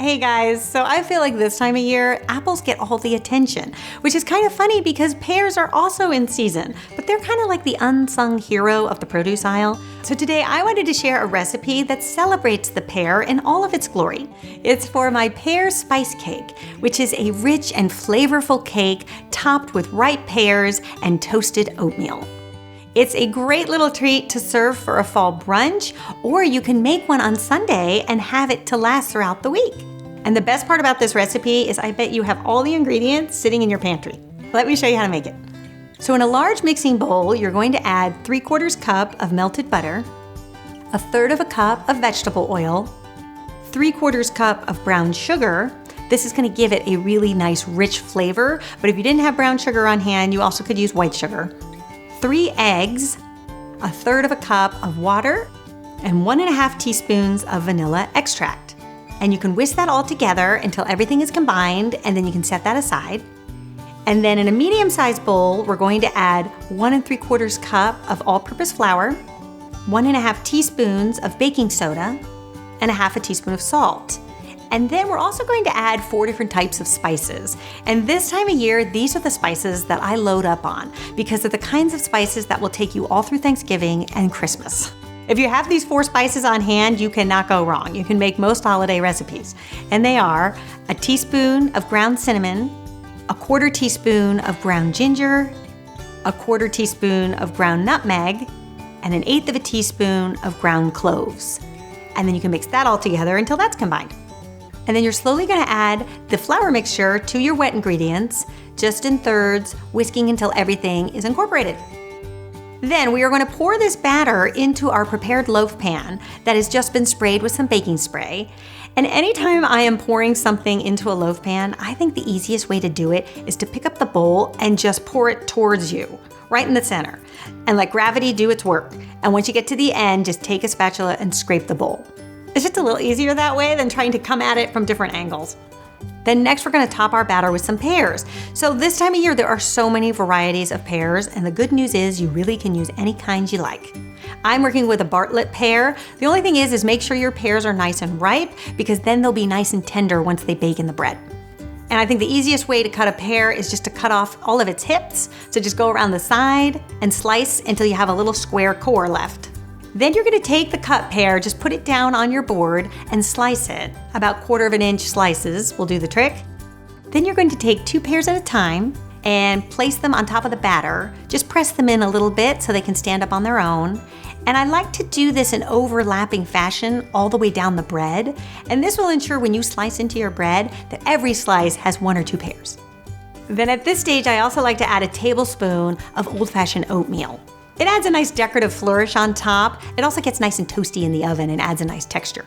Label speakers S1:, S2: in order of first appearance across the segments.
S1: Hey guys, so I feel like this time of year, apples get all the attention, which is kind of funny because pears are also in season, but they're kind of like the unsung hero of the produce aisle. So today I wanted to share a recipe that celebrates the pear in all of its glory. It's for my Pear Spice Cake, which is a rich and flavorful cake topped with ripe pears and toasted oatmeal. It's a great little treat to serve for a fall brunch, or you can make one on Sunday and have it to last throughout the week. And the best part about this recipe is I bet you have all the ingredients sitting in your pantry. Let me show you how to make it. So in a large mixing bowl, you're going to add 3/4 cup of melted butter, 1/3 cup of vegetable oil, 3/4 cup of brown sugar. This is going to give it a really nice rich flavor, but if you didn't have brown sugar on hand, you also could use white sugar. 3 eggs, 1/3 cup of water, and 1.5 teaspoons of vanilla extract. And you can whisk that all together until everything is combined, and then you can set that aside. And then in a medium-sized bowl, we're going to add 1 3/4 cup of all-purpose flour, 1.5 teaspoons of baking soda, and 1/2 teaspoon of salt. And then we're also going to add 4 different types of spices. And this time of year, these are the spices that I load up on because they're the kinds of spices that will take you all through Thanksgiving and Christmas. If you have these 4 spices on hand, you cannot go wrong. You can make most holiday recipes. And they are a teaspoon of ground cinnamon, 1/4 teaspoon of ground ginger, 1/4 teaspoon of ground nutmeg, and 1/8 teaspoon of ground cloves. And then you can mix that all together until that's combined. And then you're slowly going to add the flour mixture to your wet ingredients, just in thirds, whisking until everything is incorporated. Then we are going to pour this batter into our prepared loaf pan that has just been sprayed with some baking spray. And anytime I am pouring something into a loaf pan, I think the easiest way to do it is to pick up the bowl and just pour it towards you, right in the center, and let gravity do its work. And once you get to the end, just take a spatula and scrape the bowl. It's just a little easier that way than trying to come at it from different angles. Then next we're going to top our batter with some pears. So this time of year there are so many varieties of pears, and the good news is you really can use any kind you like. I'm working with a Bartlett pear. The only thing is make sure your pears are nice and ripe because then they'll be nice and tender once they bake in the bread. And I think the easiest way to cut a pear is just to cut off all of its hips. So just go around the side and slice until you have a little square core left. Then you're going to take the cut pear, just put it down on your board and slice it. About 1/4 inch slices will do the trick. Then you're going to take 2 pears at a time and place them on top of the batter. Just press them in a little bit so they can stand up on their own. And I like to do this in overlapping fashion all the way down the bread. And this will ensure when you slice into your bread that every slice has 1 or 2 pears. Then at this stage, I also like to add a tablespoon of old-fashioned oatmeal. It adds a nice decorative flourish on top. It also gets nice and toasty in the oven and adds a nice texture.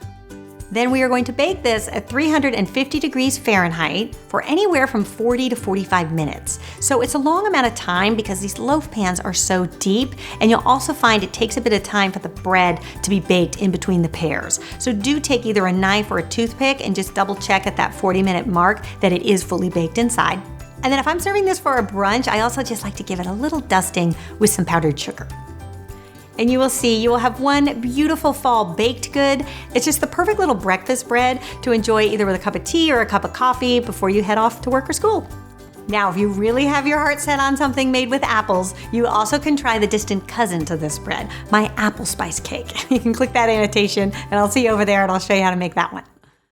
S1: Then we are going to bake this at 350 degrees Fahrenheit for anywhere from 40 to 45 minutes. So it's a long amount of time because these loaf pans are so deep, and you'll also find it takes a bit of time for the bread to be baked in between the pears. So do take either a knife or a toothpick and just double check at that 40-minute mark that it is fully baked inside. And then if I'm serving this for a brunch, I also just like to give it a little dusting with some powdered sugar. And you will see, you will have one beautiful fall baked good. It's just the perfect little breakfast bread to enjoy either with a cup of tea or a cup of coffee before you head off to work or school. Now, if you really have your heart set on something made with apples, you also can try the distant cousin to this bread, my apple spice cake. You can click that annotation and I'll see you over there and I'll show you how to make that one.